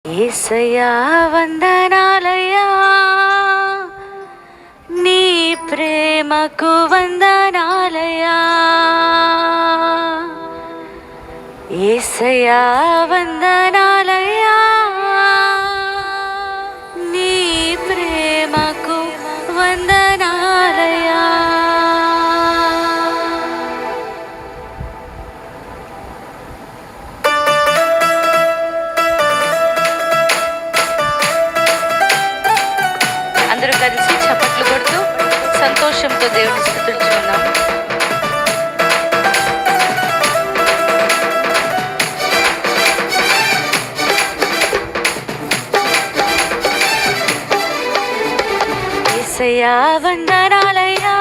యేసయ్యా వందనాలయ్యా, నీ ప్రేమకు వందనాలయ్యా. యేసయ్యా వందనాలయ్యా, నీ ప్రేమకు వందనాలయ్యా. అందరూ కలిసి చప్పట్లు కొడుతూ సంతోషంతో దేవుని స్తుతించుకుందాం. యేసయ్యా వందనాలయ్యా,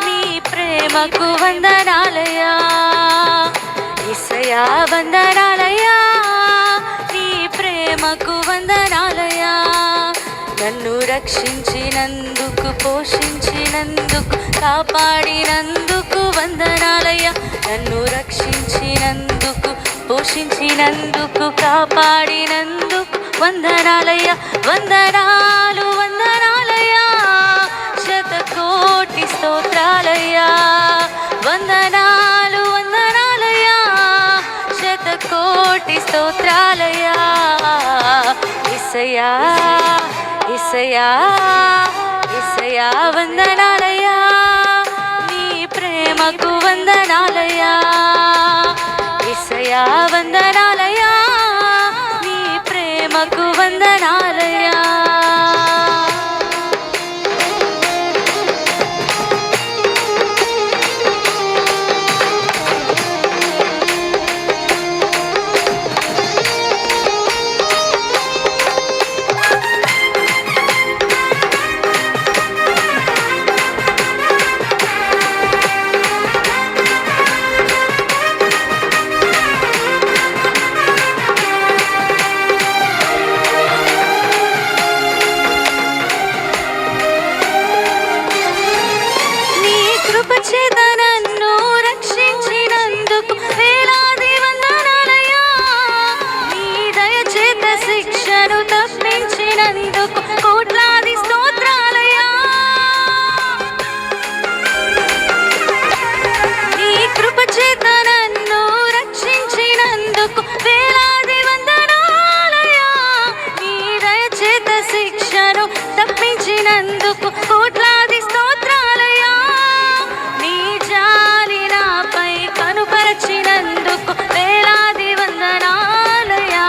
నీ ప్రేమకు వందనాలయ్యా. యేసయ్యా వందనాలయ్యా, నీ ప్రేమకు వందనాలయ్యా. నన్ను రక్షించినందుకు, పోషించినందుకు, కాపాడినందుకు వందనాలయ్యా. నన్ను రక్షించినందుకు, పోషించినందుకు, కాపాడినందుకు వందనాలయ్యా. వందనాలు వందనాలయ్యా, శతకోటి స్తోత్రాలయ్యా. వందనాలు వందనాలయ్యా, శతకోటి స్తోత్రాలయ్యా. యేసయ్యా యేసయ్యా యేసయ్యా వందనాలయ్యా, నీ ప్రేమకు వందనాలయ్యా. యేసయ్యా వందనాలయ్యా, నీ ప్రేమకు వందనాలయ్యా. నన్ను రక్షించినందుకు వేలాది వందనాలయ్యా. నీ దయచేత శిక్షను తప్పించినందుకు కోట్లాది స్తోత్రాలయ్యా. నీ కృప చేత నన్ను రక్షించినందుకు వేలాది వందనాలయ్యా. నీ దయచేత శిక్షను తప్పించినందుకు కోట్లాది స్తోత్రాలయ్యా. కనుపరచినందుకు వేలాది వందనాలయ్యా.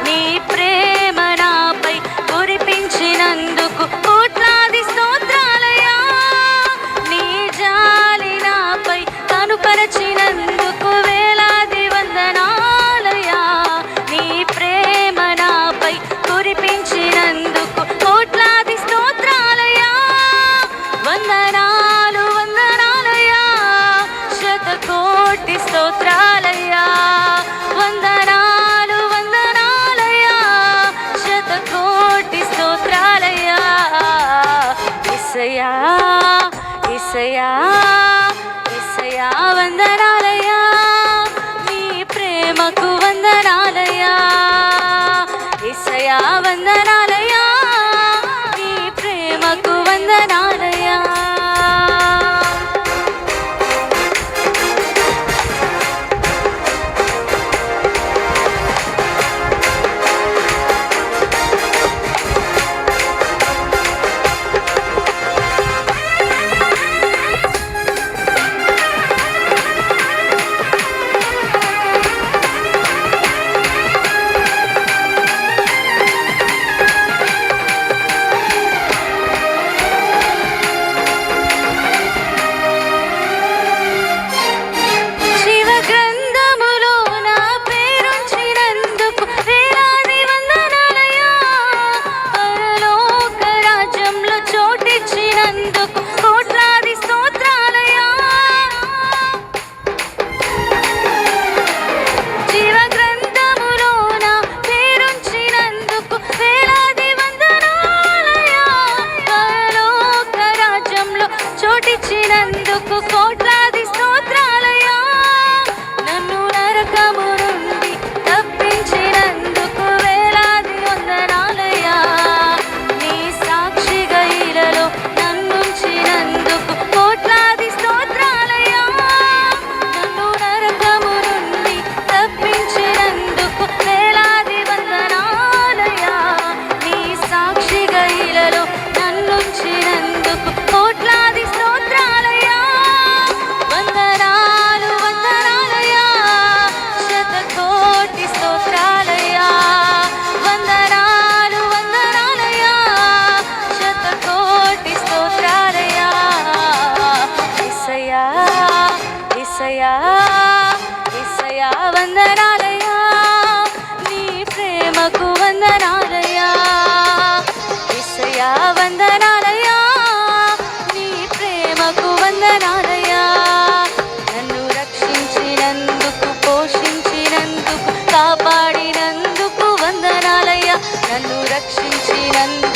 నీ ప్రేమ నాపై కురిపించినందుకు కోట్లాది స్తోత్రాలయ్యా. నీ జాలి నాపై కనుపరచినందుకు వేలాది వందనాలయ్యా. నీ ప్రేమ నాపై కురిపించినందుకు కోట్లాది స్తోత్రాలయ్యా. వందనాలు వందనాలయ్యా, శతకోటి స్తోత్రాలయ్యా. వందనాలు వందనాలయ్యా, శతకోటి స్తోత్రాలయ్యా. యేసయ్యా యేసయ్యా యేసయ్యా వందనాలయ్యా, నీ ప్రేమకు వందనాలయ్యా. యేసయ్యా వందనాలయ్యా, నీ ప్రేమకు వందనాలయ్యా. నన్ను రక్షించినందుకై